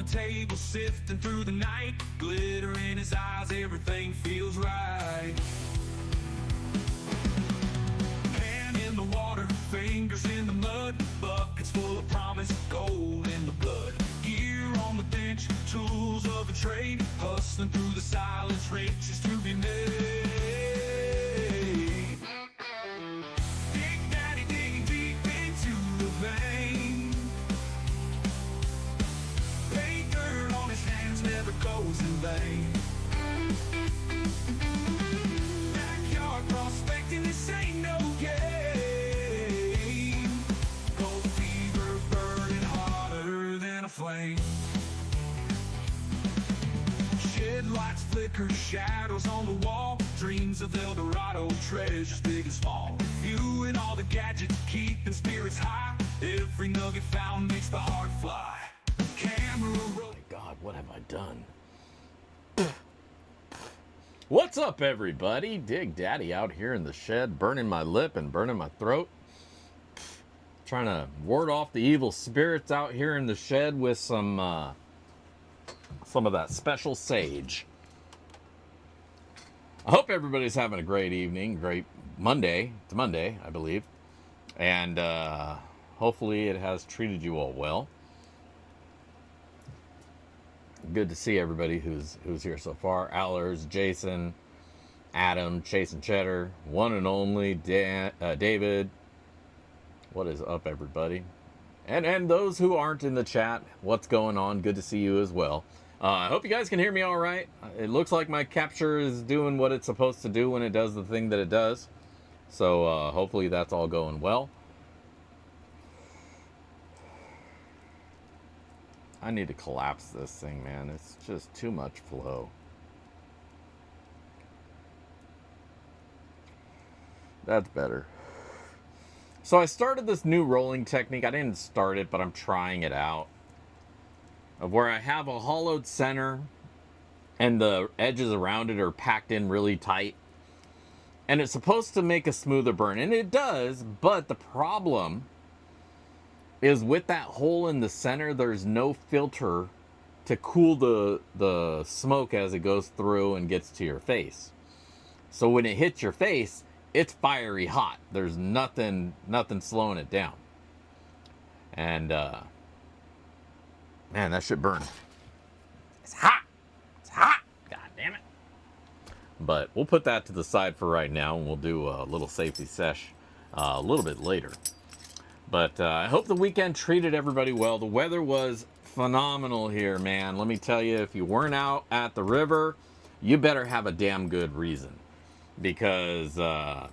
the table, sifting through the night. Glitter in his eyes, everything feels right. Hand in the water, fingers in the mud. Buckets full of promise, gold in the blood. Gear on the bench, tools of a trade. Hustling through the silence, riches to be made. Big Daddy digging deep into the vein. Paint dirt on his hands never goes in vain. Backyard prospecting, this ain't no game. Gold fever burning hotter than a flame. Shed lights flicker, shadows on the wall. Dreams of El Dorado, treasures big and small. You and all the gadgets keeping spirits high. Every nugget found makes the heart fly. Camera roll. God, what have I done? What's up, everybody? Dig Daddy out here in the shed, burning my lip and burning my throat. Trying to ward off the evil spirits out here in the shed with some of that special sage. I hope everybody's having a great evening, great Monday. It's Monday, I believe. And hopefully it has treated you all well. Good to see everybody who's here so far. Allers, Jason, Adam, Chase and Cheddar, one and only David. What is up, everybody? And those who aren't in the chat, what's going on? Good to see you as well. I hope you guys can hear me all right. It looks like my capture is doing what it's supposed to do when it does the thing that it does. So hopefully that's all going well. I need to collapse this thing, man. It's just too much flow. That's better. So I started this new rolling technique. I didn't start it, but I'm trying it out. Of where I have a hollowed center and the edges around it are packed in really tight. And it's supposed to make a smoother burn. And it does, but the problem is with that hole in the center, there's no filter to cool the smoke as it goes through and gets to your face. So when it hits your face, it's fiery hot. There's nothing slowing it down. And man, that shit burned. It's hot. It's hot. God damn it. But we'll put that to the side for right now, and we'll do a little safety sesh a little bit later. But I hope the weekend treated everybody well. The weather was phenomenal here, man. Let me tell you, if you weren't out at the river, you better have a damn good reason. Because, yeah,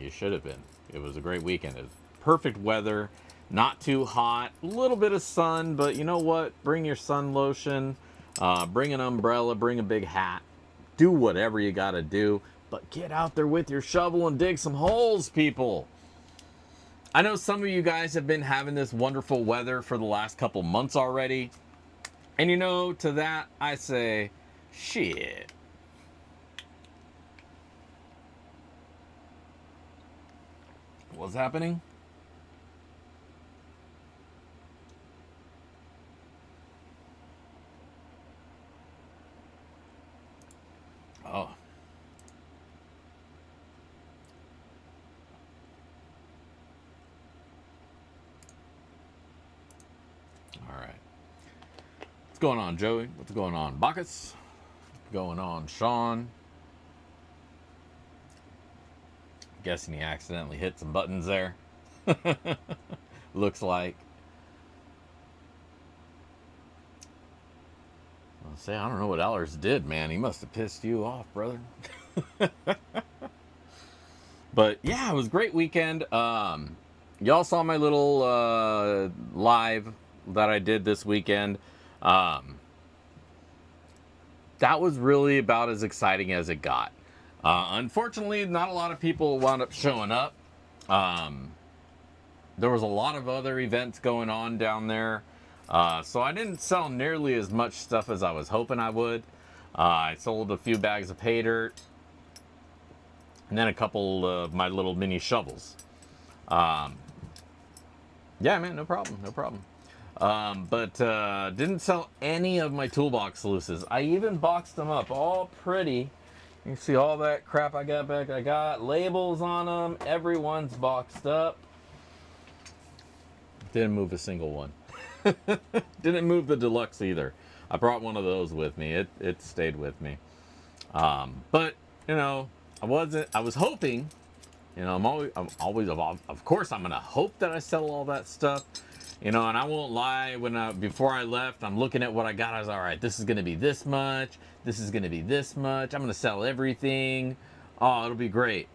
you should have been. It was a great weekend. It was perfect weather, not too hot, a little bit of sun, but you know what? Bring your sun lotion, bring an umbrella, bring a big hat. Do whatever you got to do, but get out there with your shovel and dig some holes, people. I know some of you guys have been having this wonderful weather for the last couple months already. And you know, to that, I say, shit. What's happening? Oh. All right. What's going on, Joey? What's going on, Bacchus? What's going on, Sean? Guessing he accidentally hit some buttons there. Looks like. I'll say, I don't know what Allers did, man. He must have pissed you off, brother. But yeah, it was a great weekend. Y'all saw my little live that I did this weekend. That was really about as exciting as it got. Unfortunately, not a lot of people wound up showing up. There was a lot of other events going on down there. So I didn't sell nearly as much stuff as I was hoping I would. I sold a few bags of pay dirt. And then a couple of my little mini shovels. Yeah, man, no problem, no problem. But didn't sell any of my toolbox sluices. I even boxed them up all pretty. You see all that crap I got back. I got labels on them. Everyone's boxed up. Didn't move a single one. Didn't move the deluxe either. I brought one of those with me. It stayed with me. But you know, I was hoping. You know, I'm always of course I'm gonna hope that I sell all that stuff. You know, and I won't lie, before I left, I'm looking at what I got. I was all right, this is going to be this much. This is going to be this much. I'm going to sell everything. Oh, it'll be great.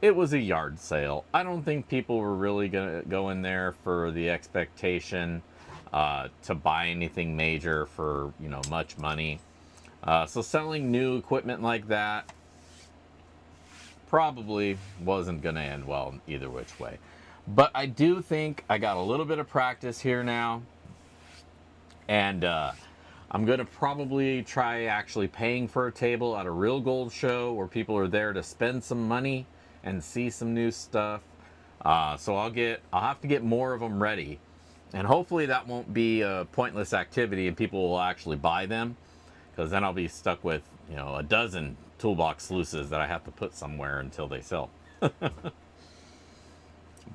It was a yard sale. I don't think people were really going to go in there for the expectation to buy anything major for, you know, much money. So selling new equipment like that probably wasn't going to end well either which way. But I do think I got a little bit of practice here now. And I'm going to probably try actually paying for a table at a real gold show where people are there to spend some money and see some new stuff. So I'll have to get more of them ready. And hopefully that won't be a pointless activity and people will actually buy them. Because then I'll be stuck with, you know, a dozen toolbox sluices that I have to put somewhere until they sell.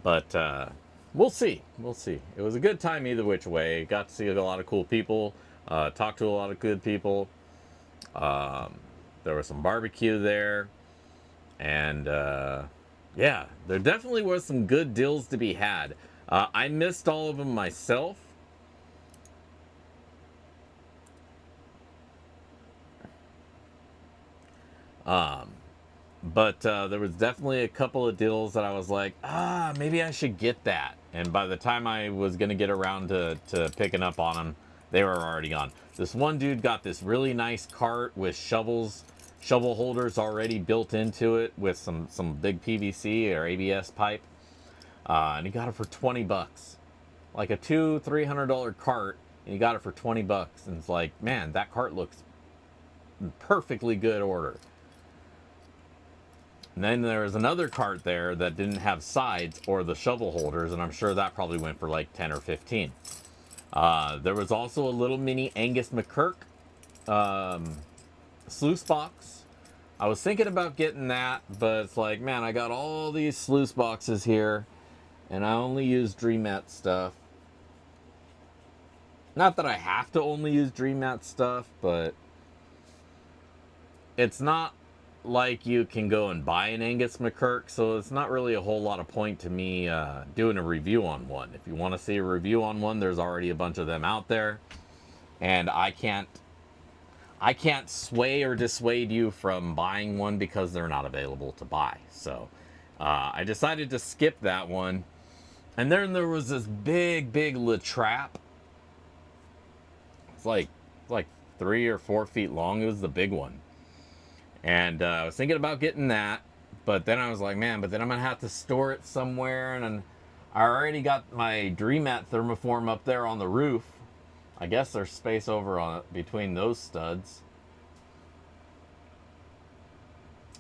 But we'll see. We'll see. It was a good time either which way. Got to see a lot of cool people. Talked to a lot of good people. There was some barbecue there. And yeah, there definitely was some good deals to be had. I missed all of them myself. But there was definitely a couple of deals that I was like, maybe I should get that. And by the time I was going to get around to picking up on them, they were already gone. This one dude got this really nice cart with shovel holders already built into it with some big PVC or ABS pipe. And he got it for 20 bucks. Like a $200-300 cart, and he got it for 20 bucks. And it's like, man, that cart looks perfectly good order. And then there was another cart there that didn't have sides or the shovel holders, and I'm sure that probably went for like 10 or 15. There was also a little mini Angus McKirk sluice box. I was thinking about getting that, but it's like, man, I got all these sluice boxes here, and I only use DreamMat stuff. Not that I have to only use DreamMat stuff, but it's not like you can go and buy an Angus McKirk, so it's not really a whole lot of point to me doing a review on one. If you want to see a review on one, there's already a bunch of them out there, and I can't sway or dissuade you from buying one because they're not available to buy. So I decided to skip that one. And then there was this big La Trappe. It's like 3 or 4 feet long. It was the big one. And I was thinking about getting that, but then I was like, man, but then I'm going to have to store it somewhere. And I already got my DreamMat thermoform up there on the roof. I guess there's space over on between those studs.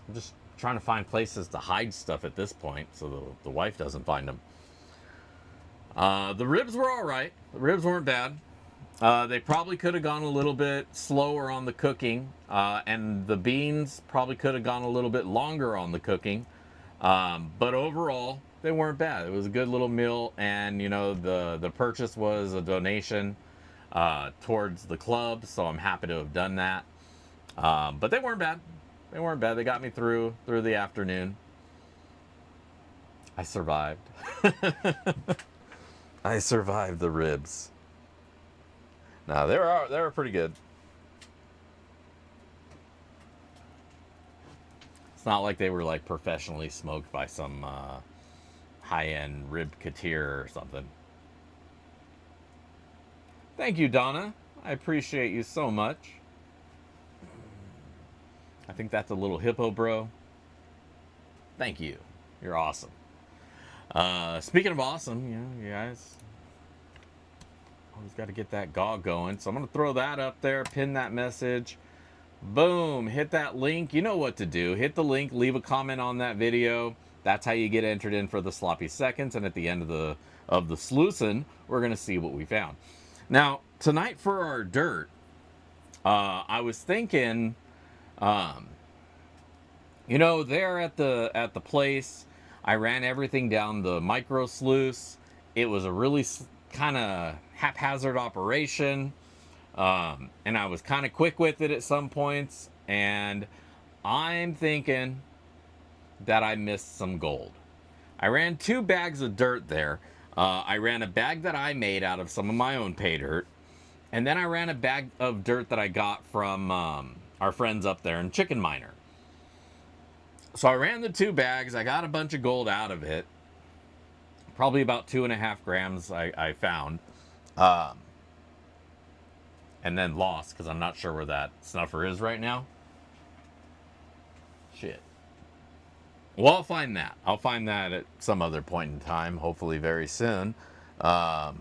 I'm just trying to find places to hide stuff at this point so the wife doesn't find them. The ribs were all right. The ribs weren't bad. They probably could have gone a little bit slower on the cooking, and the beans probably could have gone a little bit longer on the cooking. But overall, they weren't bad. It was a good little meal, and you know, the purchase was a donation towards the club, so I'm happy to have done that. But they weren't bad. They weren't bad. They got me through the afternoon. I survived. I survived the ribs. No, they were pretty good. It's not like they were like professionally smoked by some high-end rib couture or something. Thank you, Donna. I appreciate you so much. I think that's a little hippo, bro. Thank you. You're awesome. Speaking of awesome, you guys always got to get that GOG going. So I'm going to throw that up there, pin that message. Boom, hit that link. You know what to do. Hit the link, leave a comment on that video. That's how you get entered in for the sloppy seconds. And at the end of of the sluicing, we're going to see what we found. Now, tonight for our dirt, I was thinking, you know, there at the place, I ran everything down the micro sluice. It was a really kind of haphazard operation, and I was kind of quick with it at some points. And I'm thinking that I missed some gold. I ran 2 bags of dirt there. I ran a bag that I made out of some of my own pay dirt, and then I ran a bag of dirt that I got from our friends up there in Chicken Miner. So I ran the 2 bags. I got a bunch of gold out of it. Probably about 2.5 grams I found. And then lost because I'm not sure where that snuffer is right now. Shit. Well, I'll find that. I'll find that at some other point in time, hopefully very soon. Now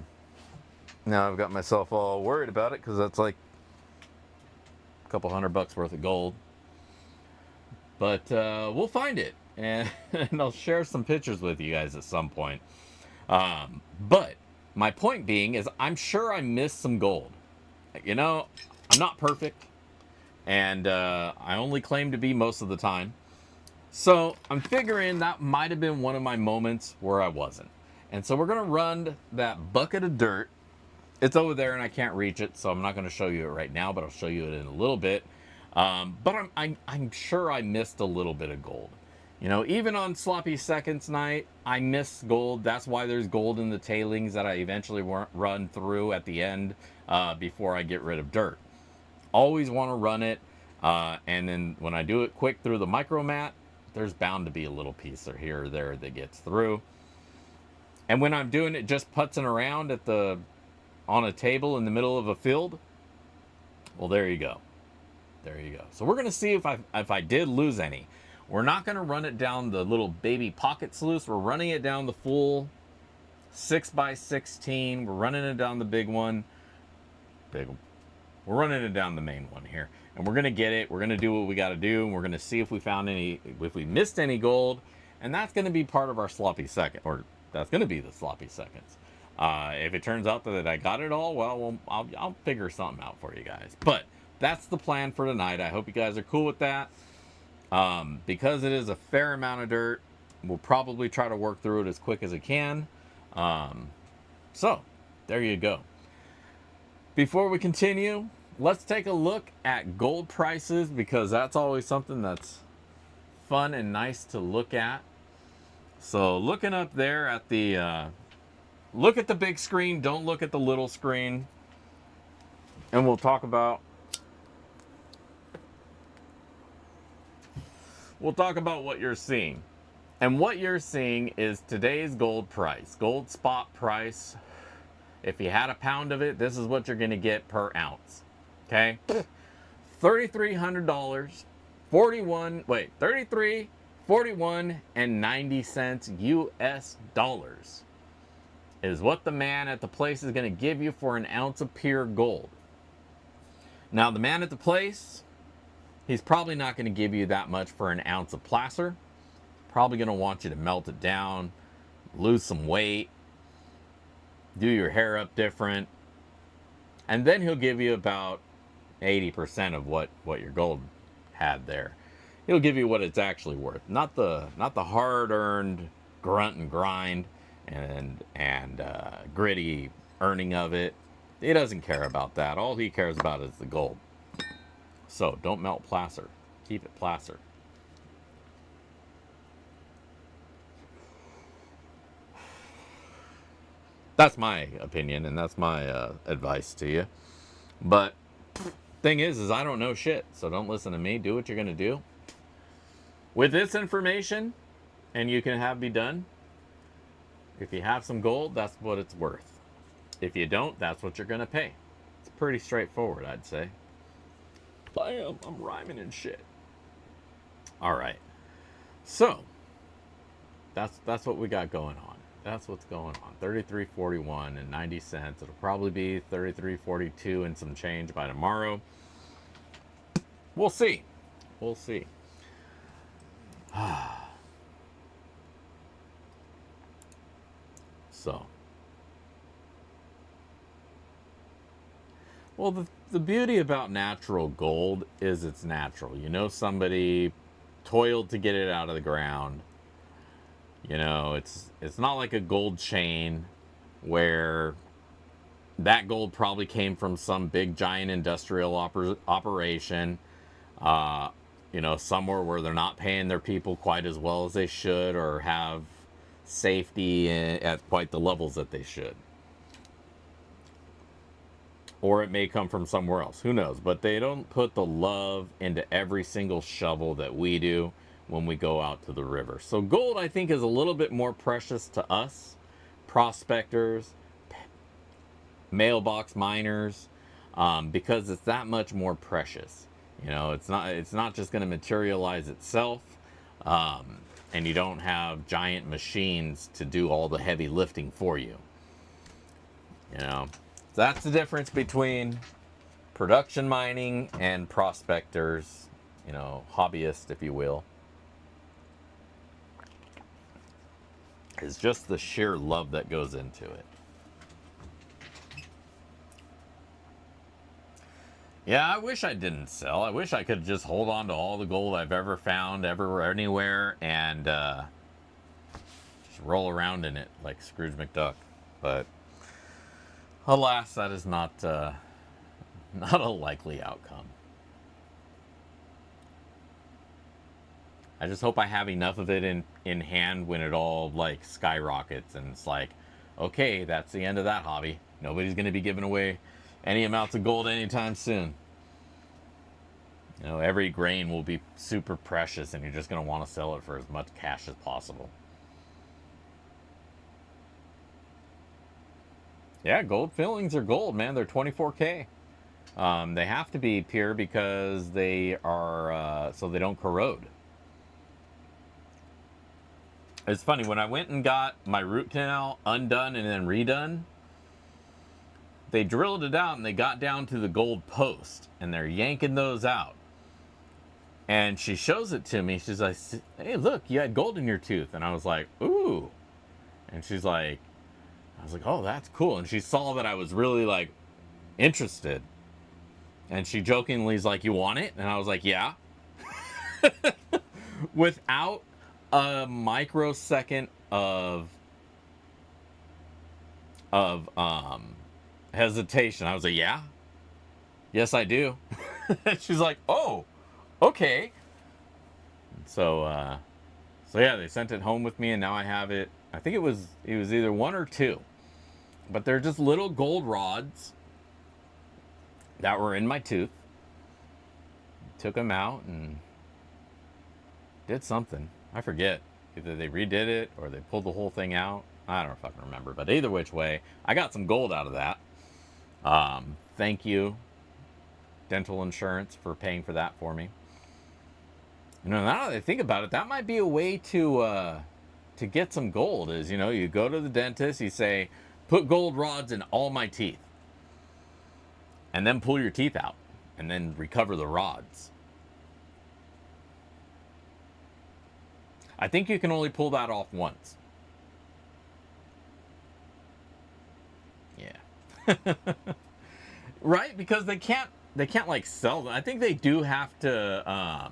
I've got myself all worried about it because that's like a couple $100 worth of gold. But we'll find it, and I'll share some pictures with you guys at some point. But my point being is I'm sure I missed some gold. You know, I'm not perfect, and I only claim to be most of the time. So I'm figuring that might have been one of my moments where I wasn't. And so we're going to run that bucket of dirt. It's over there and I can't reach it, so I'm not going to show you it right now, but I'll show you it in a little bit. But I'm sure I missed a little bit of gold. You know, even on Sloppy Seconds night, I missed gold. That's why there's gold in the tailings that I eventually run through at the end before I get rid of dirt. Always want to run it. And then when I do it quick through the micromat, there's bound to be a little piece or here or there that gets through. And when I'm doing it just putzing around on a table in the middle of a field, well, there you go. There you go. So we're going to see if I did lose any. We're not going to run it down the little baby pocket sluice. We're running it down the full 6x16. We're running it down the big one. We're running it down the main one here. And we're going to get it. We're going to do what we got to do. And we're going to see if we found if we missed any gold. And that's going to be part of our sloppy second. Or that's going to be the sloppy seconds. If it turns out that I got it all, well, I'll figure something out for you guys. But that's the plan for tonight. I hope you guys are cool with that. Because it is a fair amount of dirt, we'll probably try to work through it as quick as I can. So, there you go. Before we continue, let's take a look at gold prices, because that's always something that's fun and nice to look at. So, looking up there at the... look at the big screen, don't look at the little screen. And we'll talk about... what you're seeing. And what you're seeing is today's gold price. Gold spot price. If you had a pound of it, this is what you're going to get per ounce. Okay? $3,300. 41 and 90 cents US dollars is what the man at the place is going to give you for an ounce of pure gold. Now, the man at the place, he's probably not going to give you that much for an ounce of placer. Probably going to want you to melt it down, lose some weight, do your hair up different, and then he'll give you about 80% of what your gold had there. He'll give you what it's actually worth, not the hard-earned grunt and grind and gritty earning of it. He doesn't care about that. All he cares about is the gold. So don't melt placer. Keep it placer. That's my opinion, and that's my advice to you. But thing is I don't know shit, so don't listen to me. Do what you're going to do. With this information, and you can have be done. If you have some gold, that's what it's worth. If you don't, that's what you're going to pay. It's pretty straightforward, I'd say. Bam, I'm rhyming and shit. All right. So, that's what we got going on. That's what's going on. $33.41 and 90 cents. It'll probably be $33.42 and some change by tomorrow. We'll see. We'll see. So, Well, the beauty about natural gold is it's natural. You know, somebody toiled to get it out of the ground. You know, it's not like a gold chain where that gold probably came from some big giant industrial operation. You know, somewhere where they're not paying their people quite as well as they should, or have safety at quite the levels that they should. Or it may come from somewhere else. Who knows? But they don't put the love into every single shovel that we do when we go out to the river. So gold, I think, is a little bit more precious to us, prospectors, mailbox miners, because it's that much more precious. You know, it's not just going to materialize itself, and you don't have giant machines to do all the heavy lifting for you. You know, that's the difference between production mining and prospectors, you know, hobbyists, if you will. It's just the sheer love that goes into it. Yeah, I wish I didn't sell. I wish I could just hold on to all the gold I've ever found, ever, anywhere, and just roll around in it like Scrooge McDuck. But alas, that is not a likely outcome. I just hope I have enough of it in hand when it all like skyrockets and it's like, okay, that's the end of that hobby. Nobody's going to be giving away any amounts of gold anytime soon. You know, every grain will be super precious and you're just going to want to sell it for as much cash as possible. Yeah, gold fillings are gold, man. They're 24K. They have to be pure because they are, so they don't corrode. It's funny, when I went and got my root canal undone and then redone, they drilled it out and they got down to the gold post and they're yanking those out. And she shows it to me. She's like, hey, look, you had gold in your tooth. And I was like, ooh. And she's like, I was like, oh, that's cool. And she saw that I was really like interested. And she jokingly is like, you want it? And I was like, yeah. Without a microsecond of hesitation, I was like, yeah, yes, I do. She's like, oh, okay. So yeah, they sent it home with me, and now I have it. I think it was either one or two, but they're just little gold rods that were in my tooth. Took them out and did something. I forget. Either they redid it or they pulled the whole thing out. I don't fucking remember. But either which way, I got some gold out of that. Thank you, dental insurance, for paying for that for me. You know, now that I think about it, that might be a way to get some gold. Is, you know, you go to the dentist, you say, put gold rods in all my teeth, and then pull your teeth out, and then recover the rods. I think you can only pull that off once. Yeah. Right? Because they can't like sell them. I think they do have to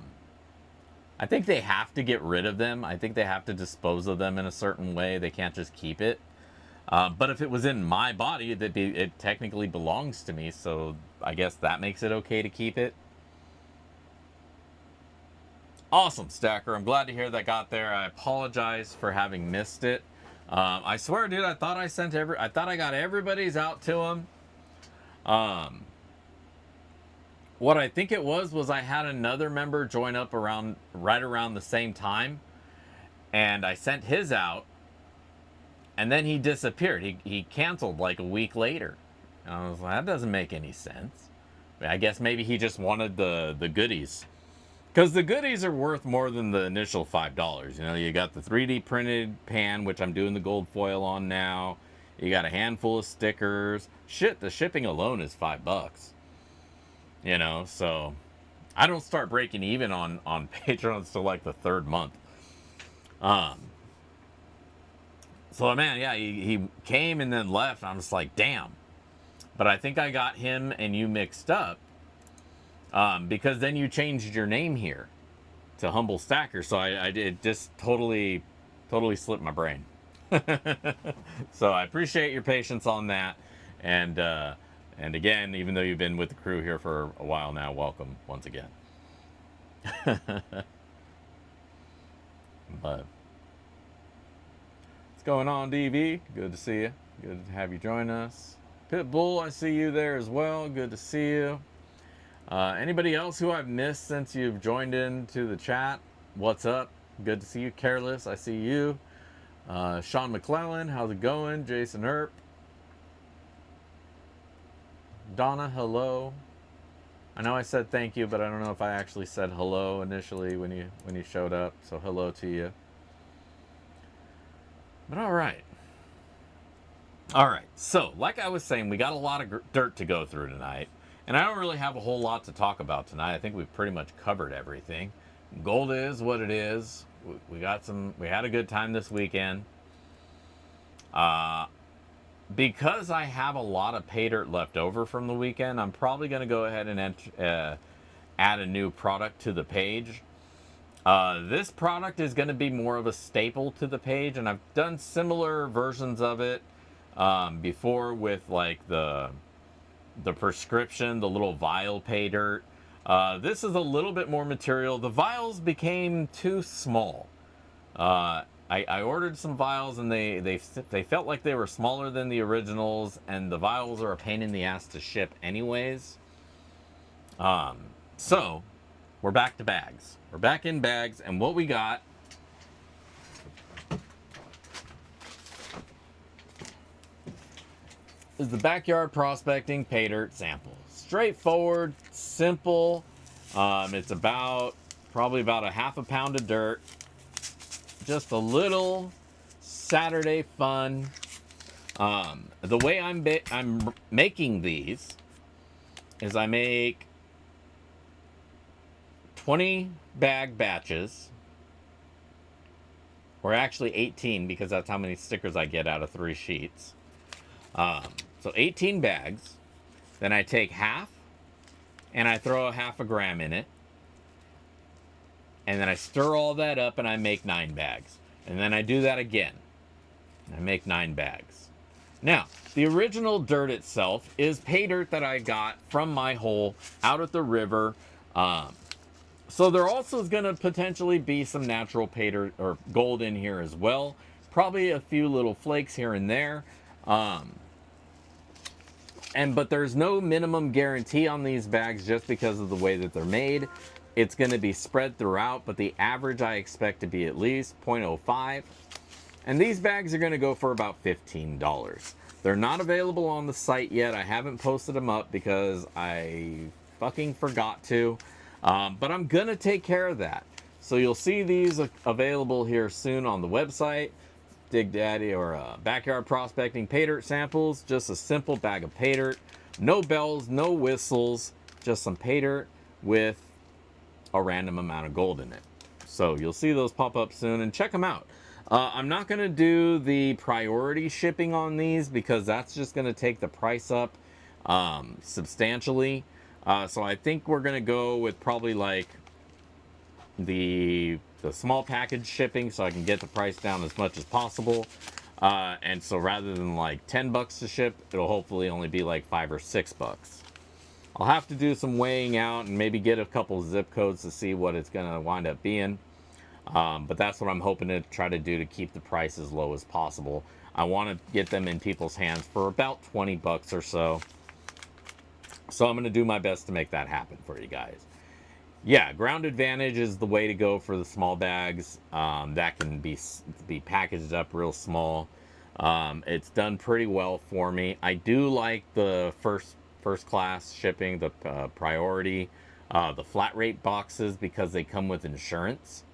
I think they have to get rid of them. I think they have to dispose of them in a certain way. They can't just keep it. But if it was in my body, it technically belongs to me, so I guess that makes it okay to keep it. Awesome, Stacker. I'm glad to hear that got there. I apologize for having missed it. I swear, dude, I thought I got everybody's out to them. What I think it was I had another member join up right around the same time, and I sent his out, and then he disappeared. He canceled like a week later. And I was like, that doesn't make any sense. I guess maybe he just wanted the goodies. Because the goodies are worth more than the initial $5. You know, you got the 3D printed pan, which I'm doing the gold foil on now. You got a handful of stickers. Shit, the shipping alone is $5. You know, so I don't start breaking even on Patreon until like the third month. So man, yeah, he came and then left. I'm just like, damn. but I think I got him and you mixed up, because then you changed your name here to Humble Stacker. So I it just totally slipped my brain. So I appreciate your patience on that. And again, even though you've been with the crew here for a while now, welcome once again. But what's going on, DV? Good to see you. Good to have you join us. Pitbull, I see you there as well. Good to see you. Anybody else who I've missed since you've joined into the chat? What's up? Good to see you. Careless, I see you. Sean McClellan, how's it going? Jason Earp. Donna, hello. I know I said thank you, but I don't know if I actually said hello initially when you showed up. So hello to you. But all right. So like I was saying, we got a lot of dirt to go through tonight, and I don't really have a whole lot to talk about tonight. I think we've pretty much covered everything. Gold is what it is. We had a good time this weekend. Because I have a lot of pay dirt left over from the weekend, I'm probably going to go ahead and add a new product to the page. This product is going to be more of a staple to the page, and I've done similar versions of it before with like the prescription, the little vial pay dirt. This is a little bit more material. The vials became too small. I ordered some vials, and they felt like they were smaller than the originals, and the vials are a pain in the ass to ship anyways. So we're back to bags. We're back in bags, and what we got is the Backyard Prospecting Pay Dirt Sample. Straightforward, simple. It's probably about a half a pound of dirt. Just a little Saturday fun. The way I'm making these is I make 20 bag batches, or actually 18 because that's how many stickers I get out of 3 sheets. So 18 bags. Then I take half and I throw a half a gram in it. And then I stir all that up and I make 9 bags. And then I do that again. And I make 9 bags. Now, the original dirt itself is pay dirt that I got from my hole out at the river. So there also is going to potentially be some natural pay dirt or gold in here as well. Probably a few little flakes here and there. But there's no minimum guarantee on these bags just because of the way that they're made. It's going to be spread throughout, but the average I expect to be at least 0.05. And these bags are going to go for about $15. They're not available on the site yet. I haven't posted them up because I fucking forgot to. But I'm going to take care of that. So you'll see these available here soon on the website. Dig Daddy or Backyard Prospecting Pay Dirt Samples. Just a simple bag of pay dirt. No bells, no whistles. Just some pay dirt with a random amount of gold in it. So you'll see those pop up soon, and check them out. I'm not going to do the priority shipping on these because that's just going to take the price up substantially. So I think we're going to go with probably like the small package shipping so I can get the price down as much as possible. And so rather than like $10 to ship, it'll hopefully only be like $5 or $6. I'll have to do some weighing out and maybe get a couple zip codes to see what it's going to wind up being. But that's what I'm hoping to try to do to keep the price as low as possible. I want to get them in people's hands for about $20 or so. So I'm going to do my best to make that happen for you guys. Yeah, Ground Advantage is the way to go for the small bags. That can be packaged up real small. It's done pretty well for me. I do like the first class shipping, the priority, the flat rate boxes because they come with insurance.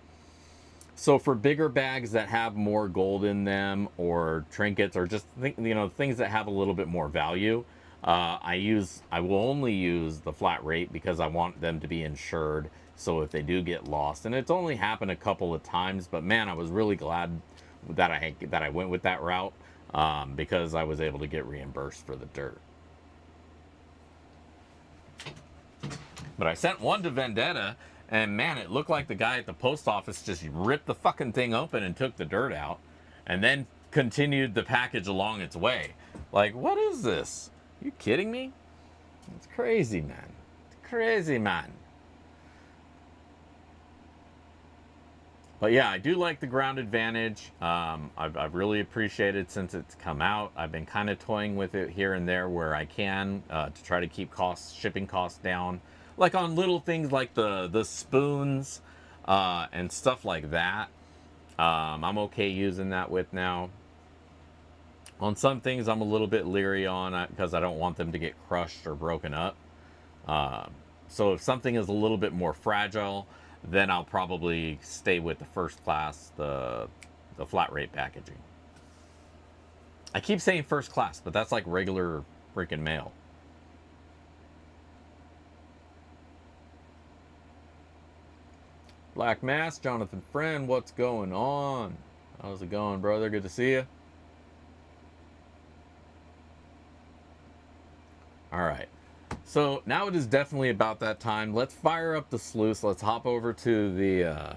So for bigger bags that have more gold in them or trinkets or just things that have a little bit more value, I will only use the flat rate because I want them to be insured. So if they do get lost, and it's only happened a couple of times, but man, I was really glad that I went with that route because I was able to get reimbursed for the dirt. But I sent one to Vendetta, and man, it looked like the guy at the post office just ripped the fucking thing open and took the dirt out, and then continued the package along its way. Like, what is this? You kidding me? It's crazy, man. It's crazy, man. But yeah, I do like the Ground Advantage. I've really appreciated since it's come out. I've been kind of toying with it here and there where I can to try to keep shipping costs down. Like on little things like the spoons and stuff like that. I'm okay using that with now. On some things I'm a little bit leery on because I don't want them to get crushed or broken up. So if something is a little bit more fragile, then I'll probably stay with the first class, the flat rate packaging. I keep saying first class, but that's like regular freaking mail. Black Mass, Jonathan Friend, what's going on? How's it going, brother? Good to see you. All right. So now it is definitely about that time. Let's fire up the sluice. Let's hop over to the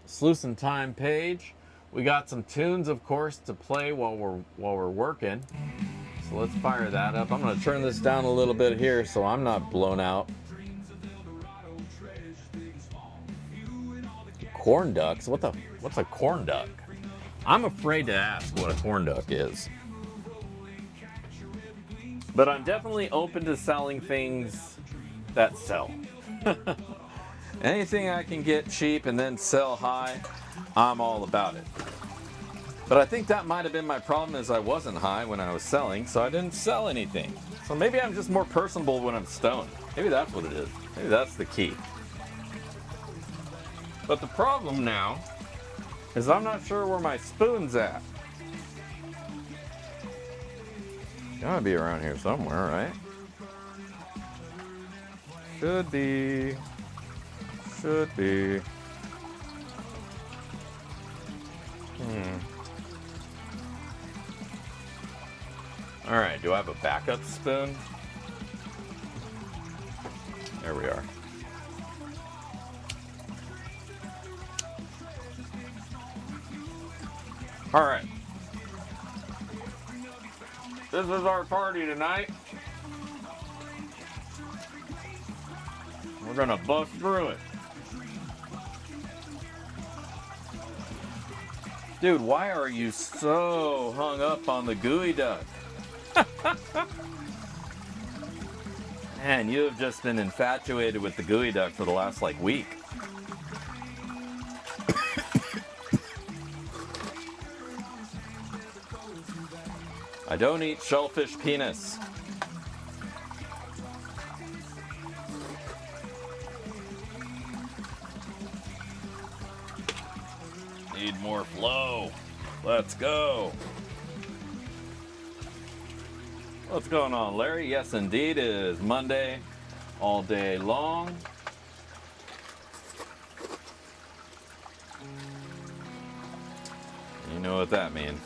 Sluice and Time page. We got some tunes, of course, to play while we're working. So let's fire that up. I'm gonna turn this down a little bit here so I'm not blown out. Corn ducks? What's a corn duck? I'm afraid to ask what a corn duck is. But I'm definitely open to selling things that sell. Anything I can get cheap and then sell high, I'm all about it. But I think that might have been my problem, is I wasn't high when I was selling, so I didn't sell anything. So maybe I'm just more personable when I'm stoned. Maybe that's what it is. Maybe that's the key. But the problem now is I'm not sure where my spoon's at. Gotta be around here somewhere, right? Should be. Should be. Alright, do I have a backup spoon? There we are. Alright. This is our party tonight. We're gonna bust through it. Dude, why are you so hung up on the gooey duck? Man, you have just been infatuated with the gooey duck for the last, like, week. I don't eat shellfish penis. Need more flow. Let's go. What's going on, Larry? Yes, indeed, it is Monday all day long. You know what that means.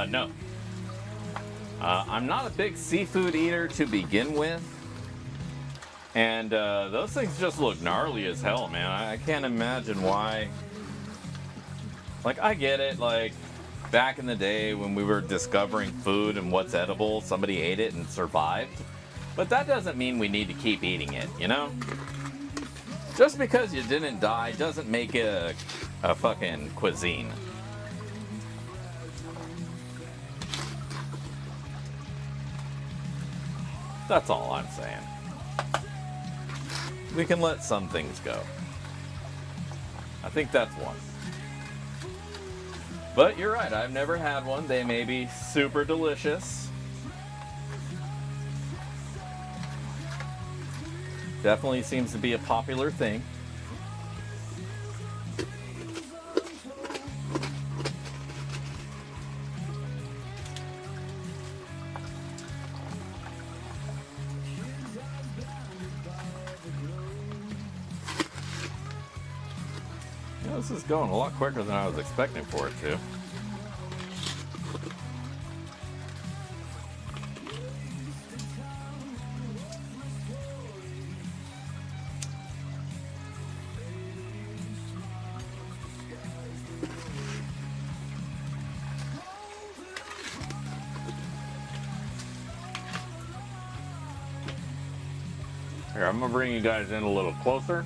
No. I'm not a big seafood eater to begin with. And those things just look gnarly as hell, man. I can't imagine why. Like, I get it, like, back in the day when we were discovering food and what's edible, somebody ate it and survived. But that doesn't mean we need to keep eating it, you know? Just because you didn't die doesn't make it a fucking cuisine. That's all I'm saying. We can let some things go. I think that's one. But you're right, I've never had one. They may be super delicious. Definitely seems to be a popular thing. You know, this is going a lot quicker than I was expecting for it to. Here, I'm gonna bring you guys in a little closer.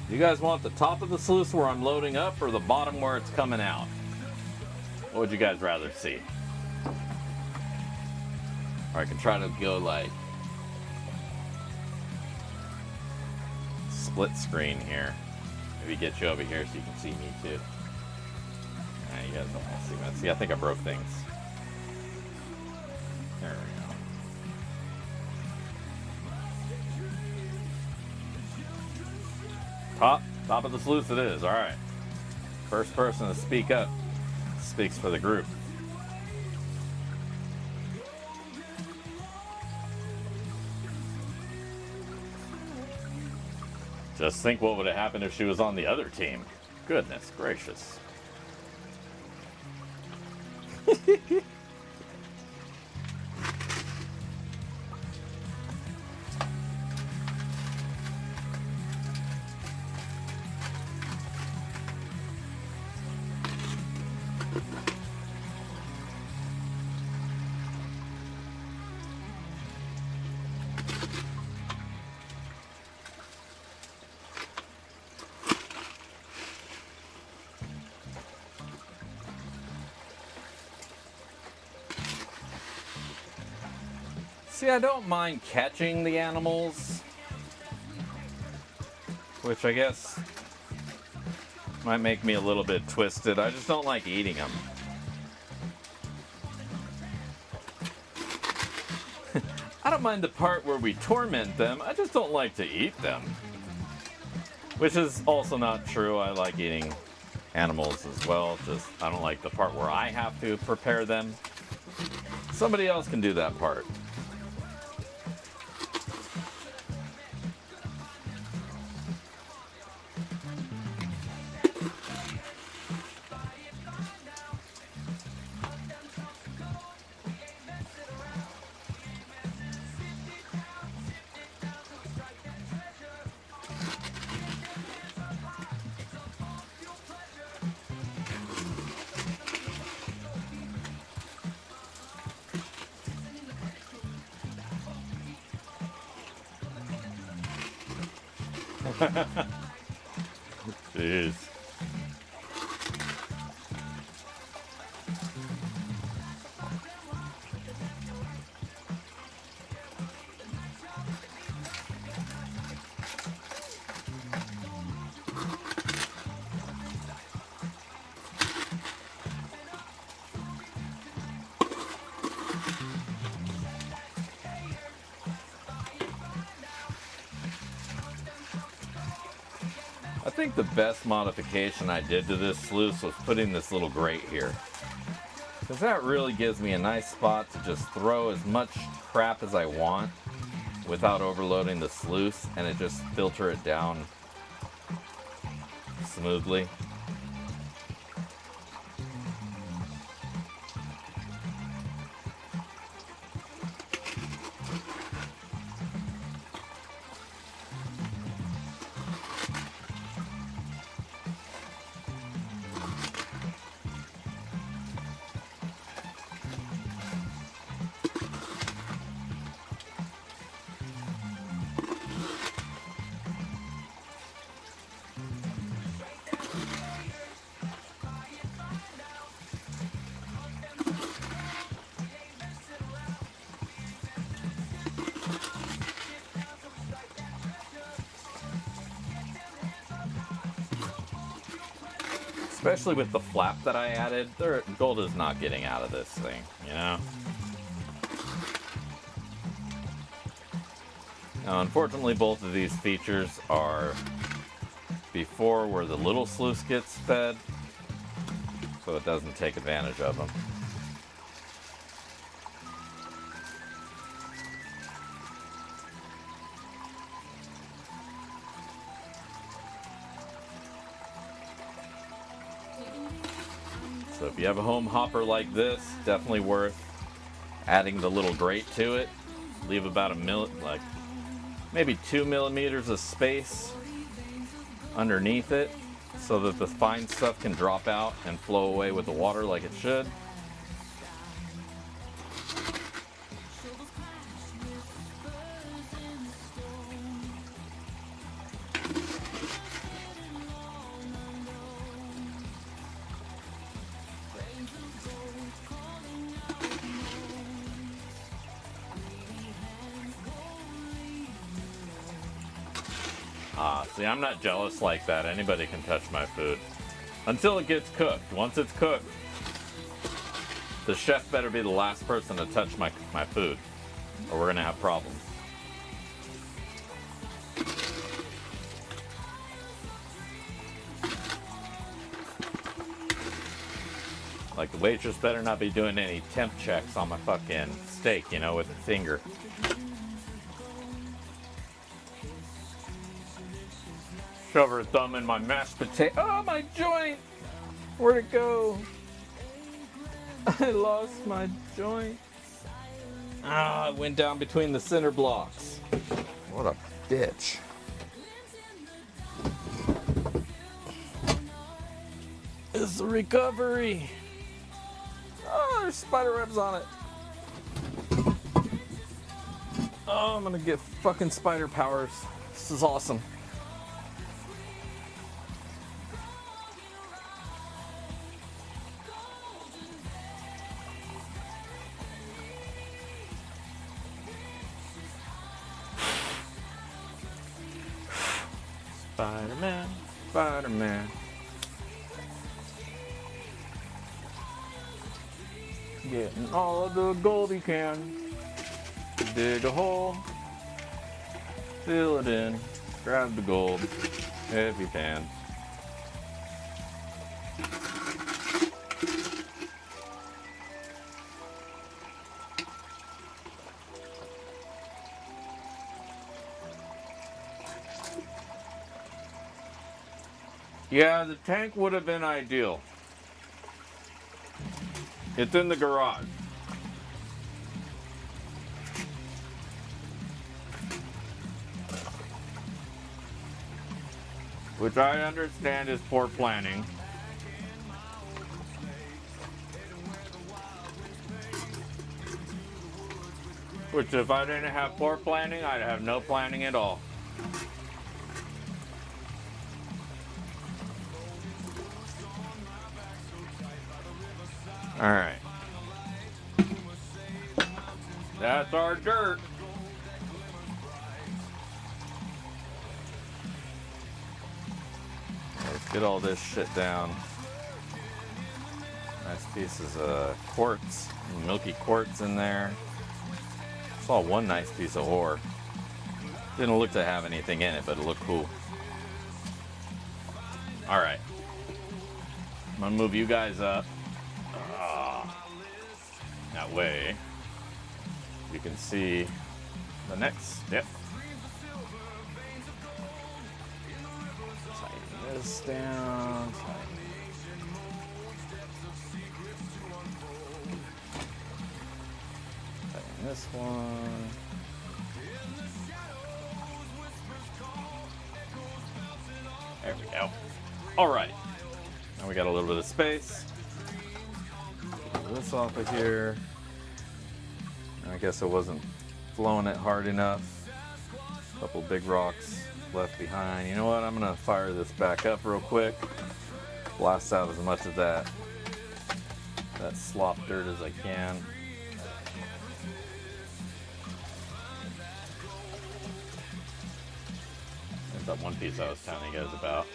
You guys want the top of the sluice where I'm loading up or the bottom where it's coming out? What would you guys rather see? Or I can try to go like split screen here. Maybe get you over here so you can see me too. Nah, you guys don't want to see that. See, I think I broke things. There we go. Top of the sluice it is. All right. First person to speak up speaks for the group. Just think what would have happened if she was on the other team. Goodness gracious. See, I don't mind catching the animals, which I guess might make me a little bit twisted. I just don't like eating them. I don't mind the part where we torment them, I just don't like to eat them. Which is also not true. I like eating animals as well, just I don't like the part where I have to prepare them. Somebody else can do that part. Jeez. I think the best modification I did to this sluice was putting this little grate here. Because that really gives me a nice spot to just throw as much crap as I want without overloading the sluice, and it just filter it down smoothly. Especially with the flap that I added, gold is not getting out of this thing, you know? Now, unfortunately, both of these features are before where the little sluice gets fed, so it doesn't take advantage of them. So if you have a home hopper like this, definitely worth adding the little grate to it. Leave about maybe 2 millimeters of space underneath it so that the fine stuff can drop out and flow away with the water like it should. See, I'm not jealous like that. Anybody can touch my food. Until it gets cooked. Once it's cooked, the chef better be the last person to touch my food, or we're gonna have problems. Like, the waitress better not be doing any temp checks on my fucking steak, you know, with her finger. Shove her thumb in my mashed potato. Oh, my joint! Where'd it go? I lost my joint. Ah, it went down between the center blocks. What a bitch. It's the recovery. Oh, there's spider webs on it. Oh, I'm gonna get fucking spider powers. This is awesome. Spider-Man, Spider-Man. Getting all of the gold he can. Dig a hole, fill it in, grab the gold if you can. Yeah, the tank would have been ideal. It's in the garage. Which I understand is poor planning. Which, if I didn't have poor planning, I'd have no planning at all. All right. That's our dirt. Let's get all this shit down. Nice pieces of quartz, milky quartz in there. Saw one nice piece of ore. Didn't look to have anything in it, but it looked cool. All right. I'm gonna move you guys up. That way you can see the next step. Tighten this down. Tighten this one. There we go. All right. Now we got a little bit of space. Get this off of here. I guess I wasn't flowing it hard enough. A couple big rocks left behind. You know what? I'm gonna fire this back up real quick. Blast out as much of that slop dirt as I can. There's that one piece I was telling you guys about.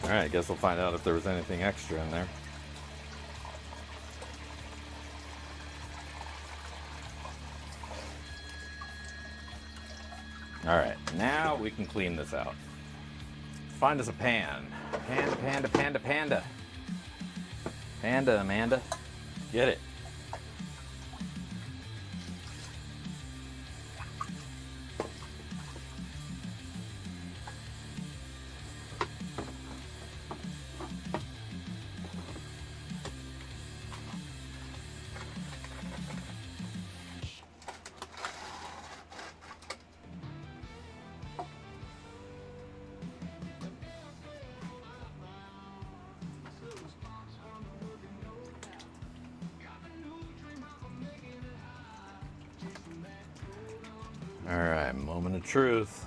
All right, I guess we'll find out if there was anything extra in there. All right, now we can clean this out. Find us a pan. Panda, panda, panda, panda. Panda, Amanda. Get it. All right, moment of truth.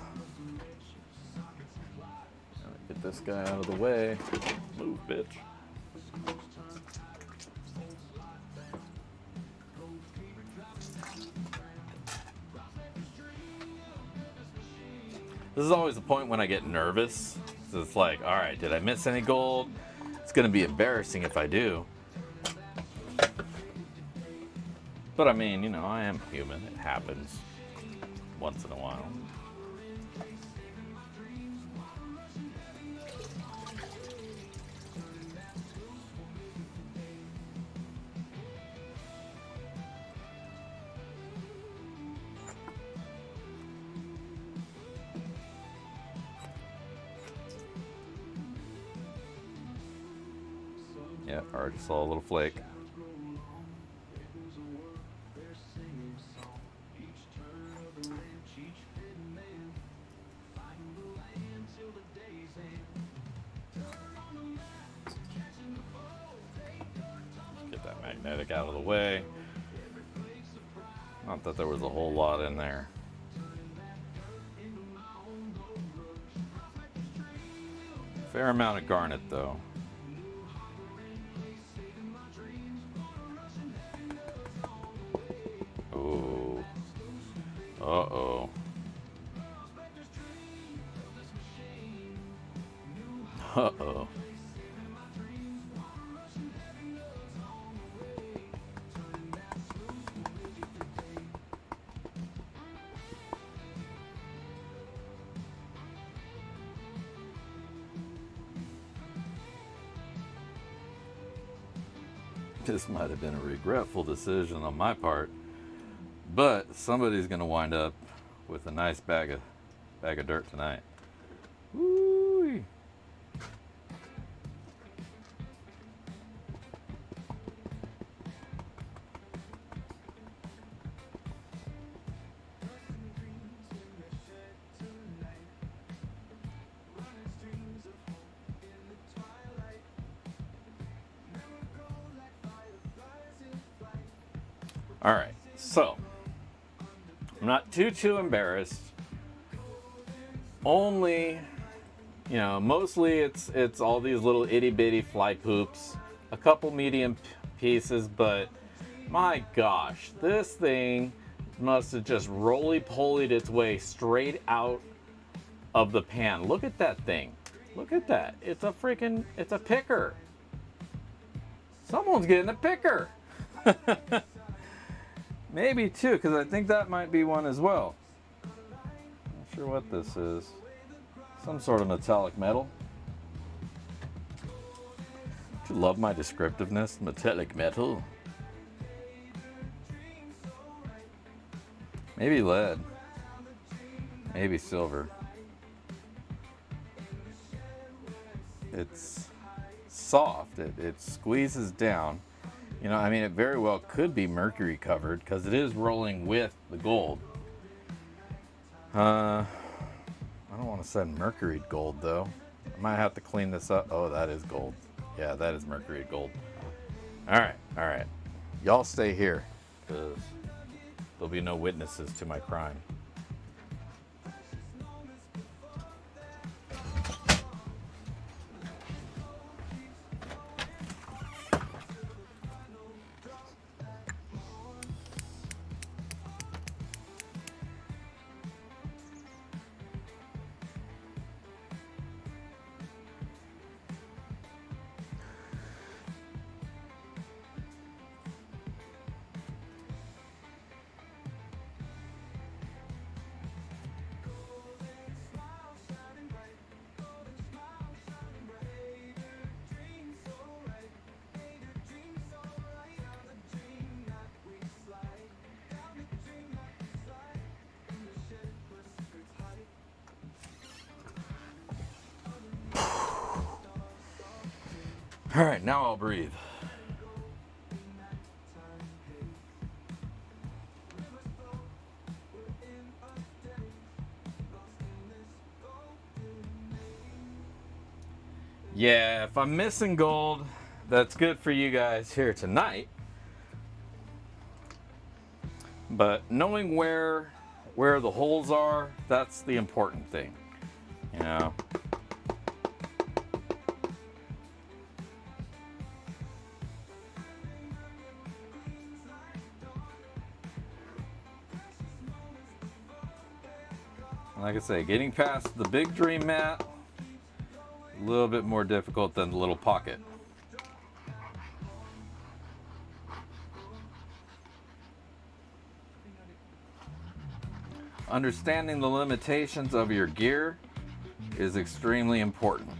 Get this guy out of the way. Move, bitch. This is always the point when I get nervous. So it's like, all right, did I miss any gold? It's going to be embarrassing if I do. But I mean, you know, I am human. It happens once in a while. Yeah, already saw a little flake. Get that magnetic out of the way. Not that there was a whole lot in there. Fair amount of garnet though. Oh. Uh-oh. Uh-oh. This might have been a regretful decision on my part, but somebody's gonna wind up with a nice bag of dirt tonight. Woo! All right, so I'm not too embarrassed. Only, you know, mostly it's all these little itty bitty fly poops, a couple medium pieces, but my gosh, this thing must have just roly-polied its way straight out of the pan. Look at that thing. Look at that. It's a picker. Someone's getting a picker. Maybe two, because I think that might be one as well. Not sure what this is. Some sort of metallic metal. Don't you love my descriptiveness? Metallic metal. Maybe lead. Maybe silver. It's soft. It squeezes down. You know, I mean, it very well could be mercury covered because it is rolling with the gold. I don't want to send mercury gold though. I might have to clean this up. Oh, that is gold. Yeah, that is mercury gold. All right. Y'all stay here because there'll be no witnesses to my crime. All right, now I'll breathe. Yeah, if I'm missing gold, that's good for you guys here tonight. But knowing where the holes are, that's the important thing. You know. Like I say, getting past the big dream mat, a little bit more difficult than the little pocket. Understanding the limitations of your gear is extremely important.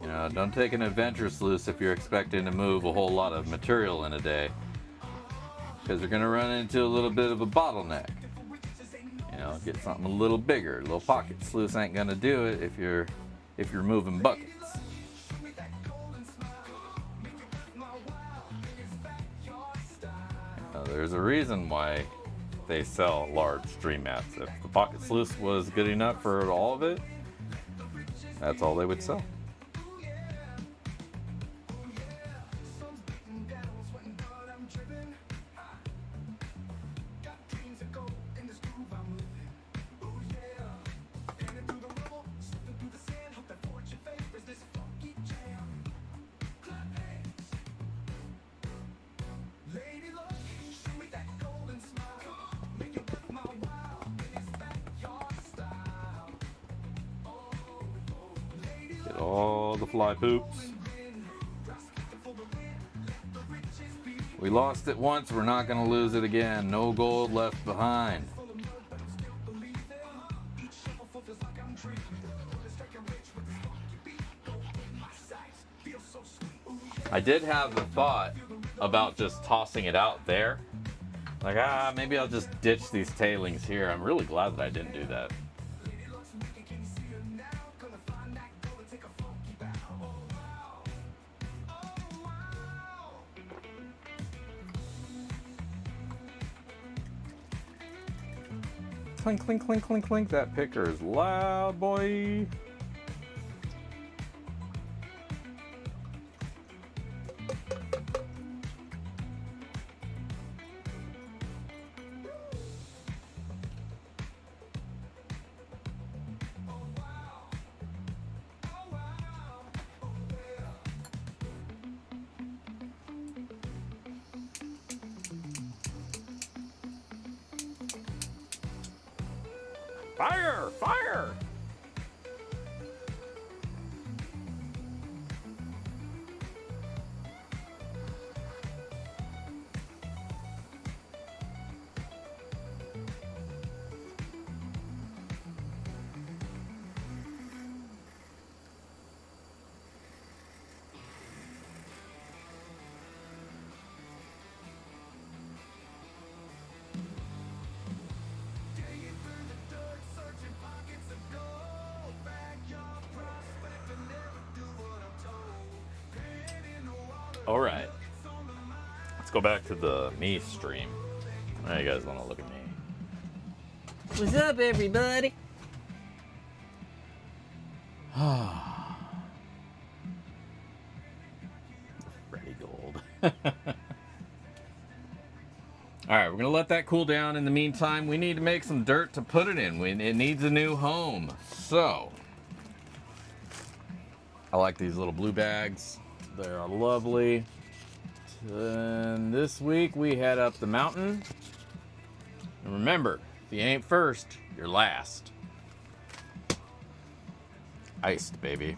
You know, don't take an adventure sluice if you're expecting to move a whole lot of material in a day, because you're going to run into a little bit of a bottleneck. You know, get something a little bigger. A little pocket sluice ain't going to do it if you're moving buckets. There's a reason why they sell large stream mats. If the pocket sluice was good enough for all of it, that's all they would sell. Get all the fly poops. We lost it once, we're not going to lose it again. No gold left behind. I did have the thought about just tossing it out there. Like, maybe I'll just ditch these tailings here. I'm really glad that I didn't do that. Clink, clink, clink, clink, clink. That picker is loud, boy. Fire! Fire! All right, let's go back to the me stream. Now you guys want to look at me. What's up, everybody? Freddy Gold. All right, we're gonna let that cool down. In the meantime, we need to make some dirt to put it in. It needs a new home. So, I like these little blue bags. They are lovely. And this week we head up the mountain. And remember, if you ain't first, you're last. Iced, baby.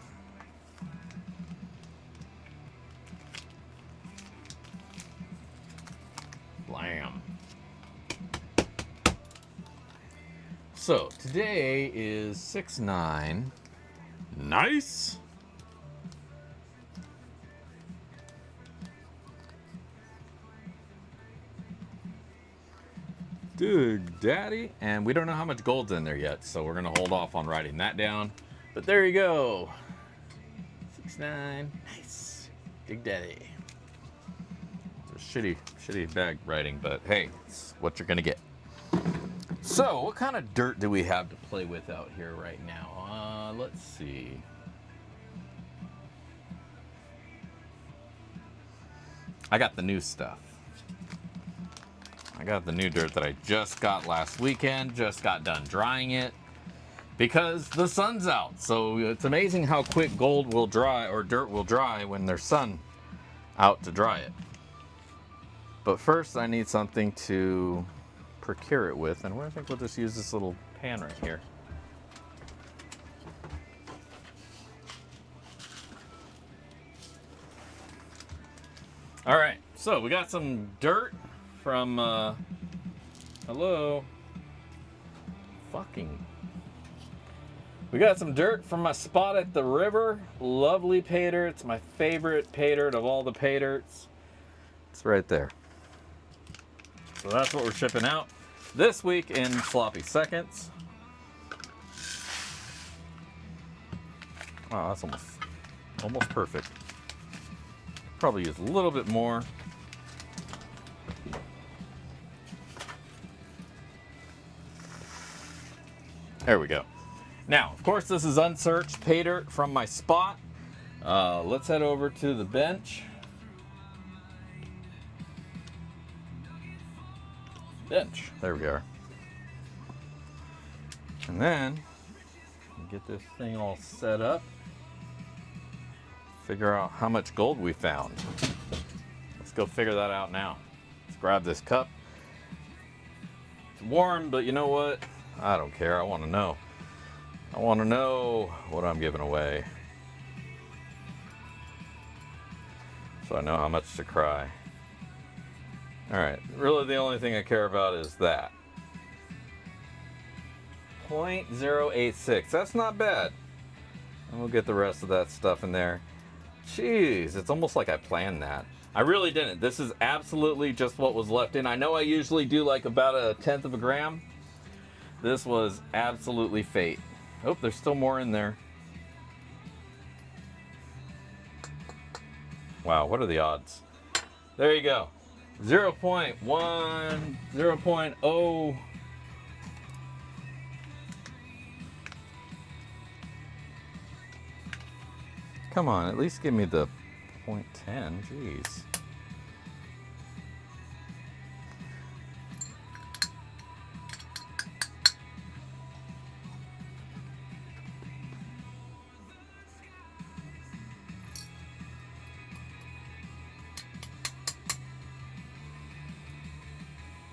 Blam. So, today is 6/9. Nice. Dig Daddy. And we don't know how much gold's in there yet, so we're gonna hold off on writing that down. But there you go. 6-9. Nice. Dig Daddy. It's a shitty bag writing, but hey, it's what you're gonna get. So, what kind of dirt do we have to play with out here right now? Let's see. I got the new stuff. I got the new dirt that I just got last weekend, just got done drying it because the sun's out. So it's amazing how quick gold will dry or dirt will dry when there's sun out to dry it. But first I need something to procure it with, and I think we'll just use this little pan right here. All right, so we got some dirt from, hello, we got some dirt from my spot at the river. Lovely pay dirt. It's my favorite pay dirt of all the pay dirts. It's right there. So that's what we're shipping out this week in sloppy seconds. Wow, that's almost perfect. Probably use a little bit more. There we go. Now, of course, this is unsearched pay dirt from my spot. Let's head over to the bench. There we are. And then get this thing all set up. Figure out how much gold we found. Let's go figure that out now. Let's grab this cup. It's warm, but you know what? I don't care. I want to know. I want to know what I'm giving away, so I know how much to cry. All right, really the only thing I care about is that. 0.086, that's not bad. And we'll get the rest of that stuff in there. Jeez, it's almost like I planned that. I really didn't. This is absolutely just what was left in. I know I usually do like about 1/10 of a gram. This was absolutely fate. Oh, there's still more in there. Wow, what are the odds? There you go. 0.1, 0.0. Come on, at least give me the 0.10. Jeez.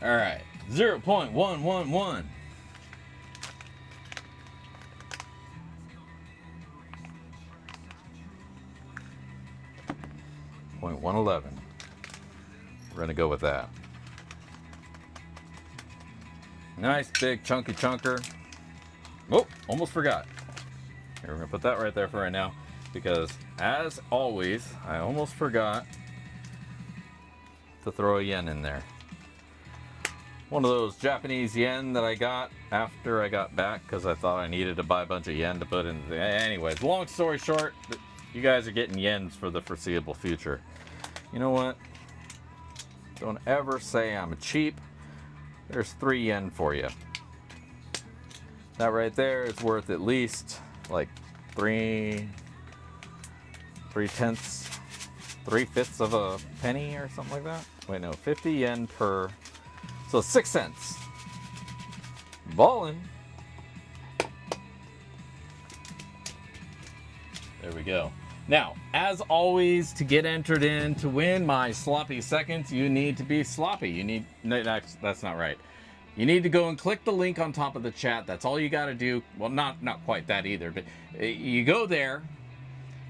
All right, 0.111. .111. We're gonna go with that. Nice big chunky chunker. Oh, almost forgot. Here, we're gonna put that right there for right now, because as always, I almost forgot to throw a yen in there. One of those Japanese yen that I got after I got back because I thought I needed to buy a bunch of yen to put in. Anyways, long story short, you guys are getting yens for the foreseeable future. You know what? Don't ever say I'm cheap. There's 3 yen for you. That right there is worth at least like 3/5 of a penny or something like that. Wait, no, 50 yen per. So 6 cents. Ballin'. There we go. Now, as always, to get entered in to win my sloppy seconds, you need to be sloppy. You need, no, that's not right. You need to go and click the link on top of the chat. That's all you got to do. Well, not quite that either, but you go there,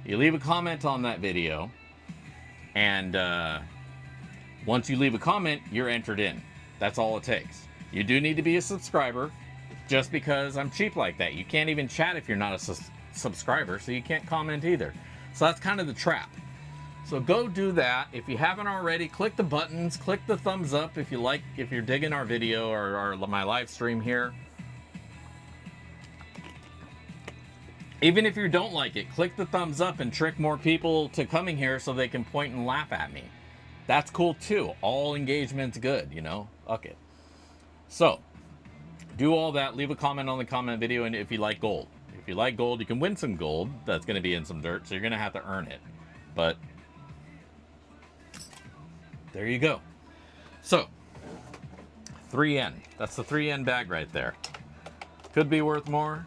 you leave a comment on that video, and once you leave a comment, you're entered in. That's all it takes. You do need to be a subscriber, just because I'm cheap like that. You can't even chat if you're not a subscriber, so you can't comment either. So that's kind of the trap. So go do that. If you haven't already, click the buttons, click the thumbs up if you're digging our video or my live stream here. Even if you don't like it, click the thumbs up and trick more people to coming here so they can point and laugh at me. That's cool too. All engagement's good, you know? Fuck it. So, do all that. Leave a comment on the comment video, and if you like gold. If you like gold, you can win some gold. That's going to be in some dirt, so you're going to have to earn it. But there you go. So, 3N. That's the 3N bag right there. Could be worth more.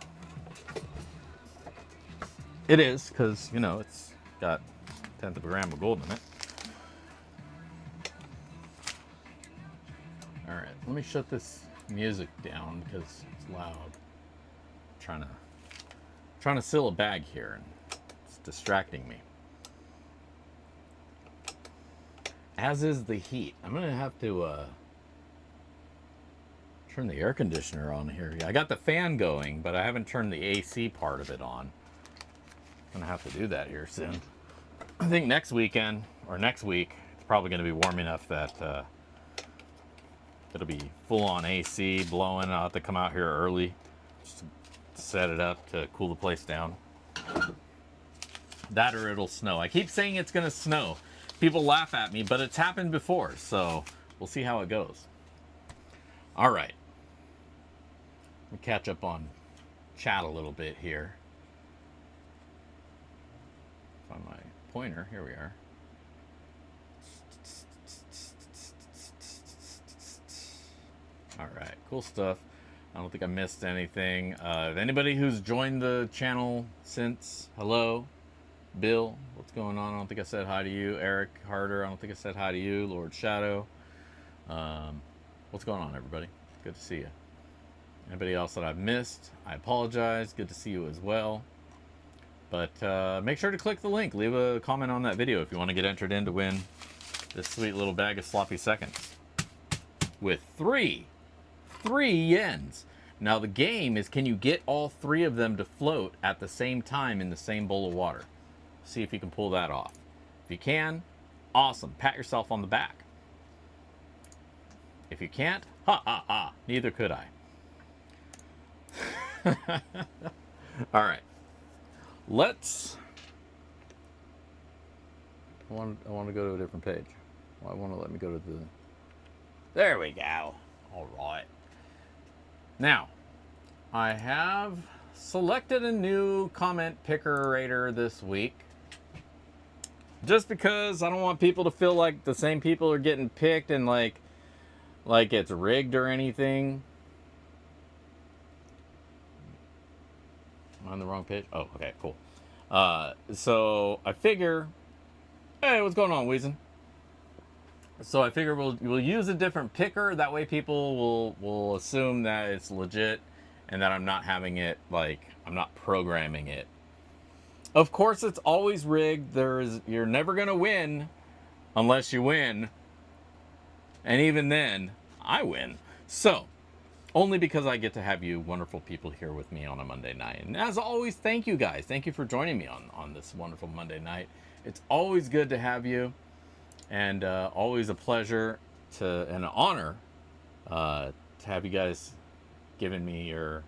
It is, because, you know, it's got 1/10 of a gram of gold in it. All right, let me shut this music down because it's loud. I'm trying to seal a bag here, and it's distracting me. As is the heat. I'm gonna have to turn the air conditioner on here. I got the fan going, but I haven't turned the AC part of it on. I'm gonna have to do that here soon. I think next weekend or next week it's probably gonna be warm enough that it'll be full on AC blowing. I'll have to come out here early just to set it up to cool the place down. That or it'll snow. I keep saying it's gonna snow. People laugh at me, but it's happened before, so we'll see how it goes. All right. Let me catch up on chat a little bit here. Find my pointer. Here we are. All right, cool stuff. I don't think I missed anything. Anybody who's joined the channel since, hello. Bill, what's going on? I don't think I said hi to you. Eric Harder, I don't think I said hi to you. Lord Shadow. What's going on, everybody? Good to see you. Anybody else that I've missed, I apologize. Good to see you as well. But make sure to click the link. Leave a comment on that video if you want to get entered in to win this sweet little bag of sloppy seconds. With three yens. Now the game is, can you get all 3 of them to float at the same time in the same bowl of water? See if you can pull that off. If you can, awesome. Pat yourself on the back. If you can't, ha ha ha. Neither could I. All right. Let's. I want to go to a different page. Well, I want to let me go to the. There we go. All right. Now, I have selected a new comment pickerator this week. Just because I don't want people to feel like the same people are getting picked and like it's rigged or anything. Am I on the wrong page? Oh, okay, cool. So I figure, hey, what's going on, Weezen? So I figure we'll use a different picker. That way people will assume that it's legit and that I'm not having it, like, I'm not programming it. Of course, it's always rigged. You're never going to win unless you win. And even then, I win. So, only because I get to have you wonderful people here with me on a Monday night. And as always, thank you guys. Thank you for joining me on this wonderful Monday night. It's always good to have you. And always a pleasure and an honor to have you guys giving me an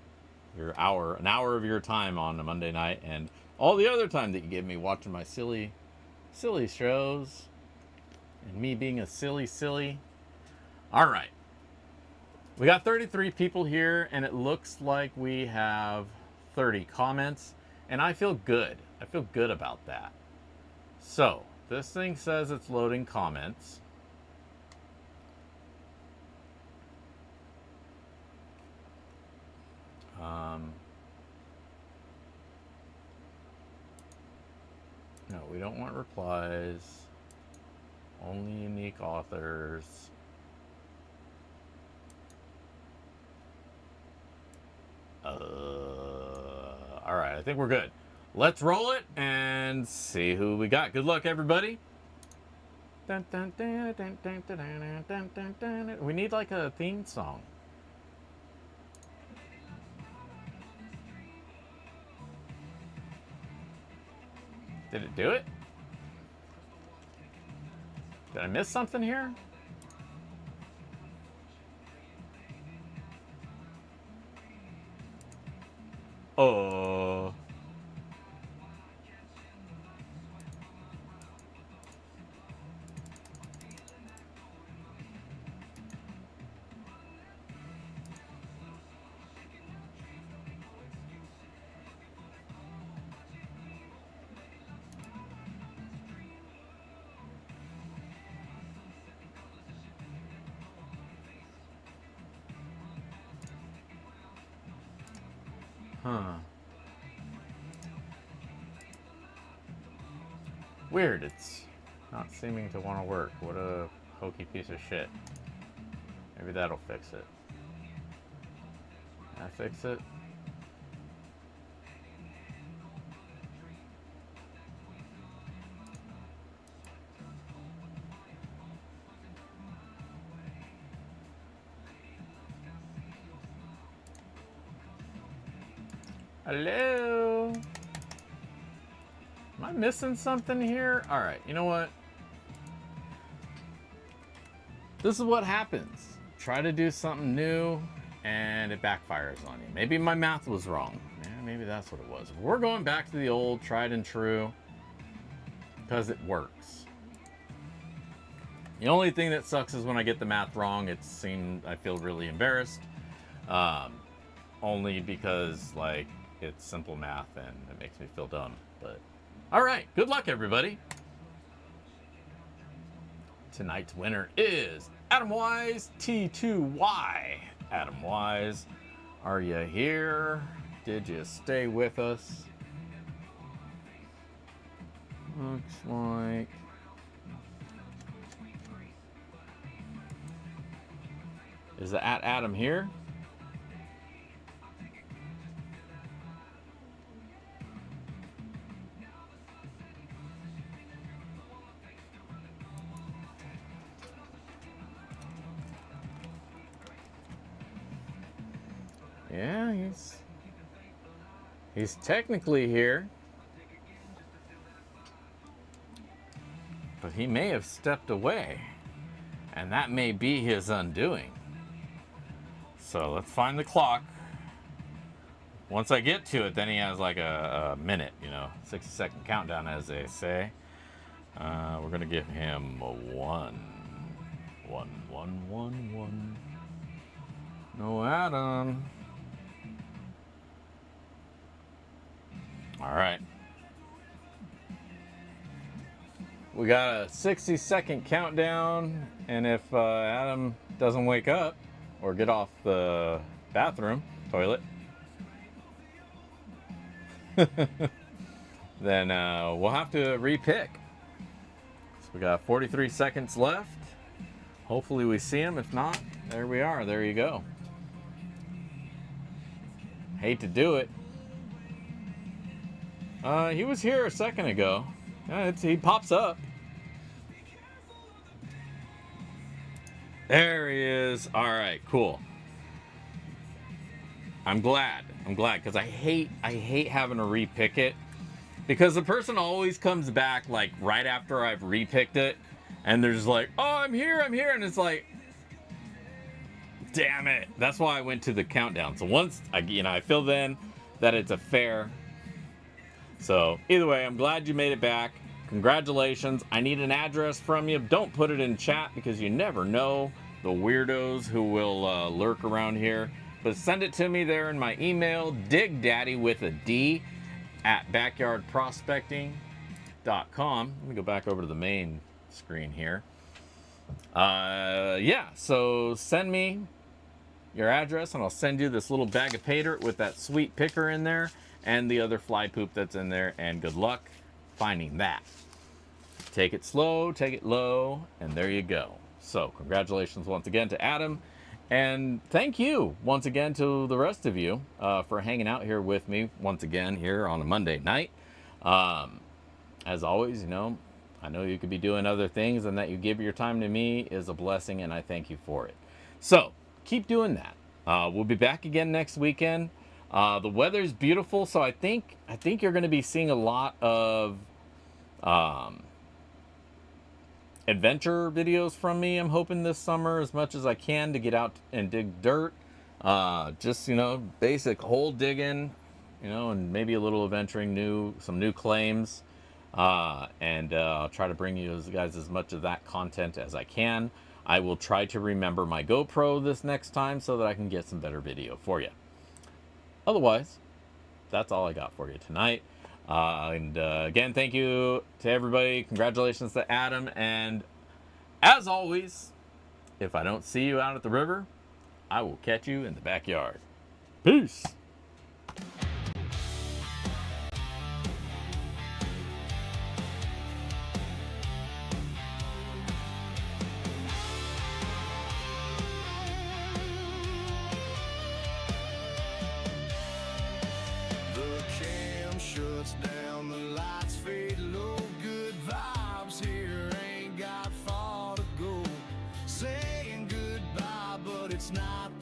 hour of your time on a Monday night, and all the other time that you give me watching my silly shows, and me being a silly. All right, we got 33 people here, and it looks like we have 30 comments, and I feel good. I feel good about that. So. This thing says it's loading comments. No, we don't want replies. Only unique authors. All right, I think we're good. Let's roll it and see who we got. Good luck, everybody. We need like a theme song. Did it do it? Did I miss something here? Oh. Huh. Weird, it's not seeming to want to work. What a hokey piece of shit. Maybe that'll fix it. Can I fix it? Hello? Am I missing something here? All right, you know what? This is what happens. Try to do something new and it backfires on you. Maybe my math was wrong. Yeah, maybe that's what it was. We're going back to the old tried and true because it works. The only thing that sucks is when I get the math wrong. I feel really embarrassed. Only because like it's simple math and it makes me feel dumb. But all right, good luck everybody. Tonight's winner is Adam Wise T2Y. Adam Wise, are you here? Did you stay with us? Looks like is the @Adam here? Yeah, he's technically here. But he may have stepped away. And that may be his undoing. So let's find the clock. Once I get to it, then he has like a minute, 60-second countdown, as they say. We're going to give him a 1. 1, 1, 1, 1. No Adam. All right. We got a 60-second countdown, and if Adam doesn't wake up or get off the bathroom toilet, then we'll have to repick. So we got 43 seconds left. Hopefully we see him. If not, there we are. There you go. Hate to do it. He was here a second ago. He pops up. There he is. All right, cool. I'm glad because I hate having to repick it, because the person always comes back like right after I've repicked it, and they're just like, "Oh, I'm here," and it's like, damn it. That's why I went to the countdown. So once I feel then that it's a fair. So either way, I'm glad you made it back. Congratulations. I need an address from you. Don't put it in chat because you never know the weirdos who will lurk around here. But send it to me there in my email, digdaddy with a D @backyardprospecting.com. Let me go back over to the main screen here. Yeah, so send me your address and I'll send you this little bag of pay dirt with that sweet picker in there and the other fly poop that's in there, and good luck finding that. Take it slow, take it low, and there you go. So congratulations once again to Adam, and thank you once again to the rest of you for hanging out here with me once again here on a Monday night. As always, I know you could be doing other things, and that you give your time to me is a blessing, and I thank you for it. So keep doing that. We'll be back again next weekend. The weather's beautiful, so I think you're going to be seeing a lot of adventure videos from me, I'm hoping this summer, as much as I can, to get out and dig dirt. Just, you know, basic hole digging, you know, and maybe a little adventuring, some new claims. And I'll try to bring you guys as much of that content as I can. I will try to remember my GoPro this next time so that I can get some better video for you. Otherwise, that's all I got for you tonight. Again, thank you to everybody. Congratulations to Adam. And as always, if I don't see you out at the river, I will catch you in the backyard. Peace. The cam shuts down, the lights fade low. Good vibes here, ain't got far to go. Saying goodbye, but it's not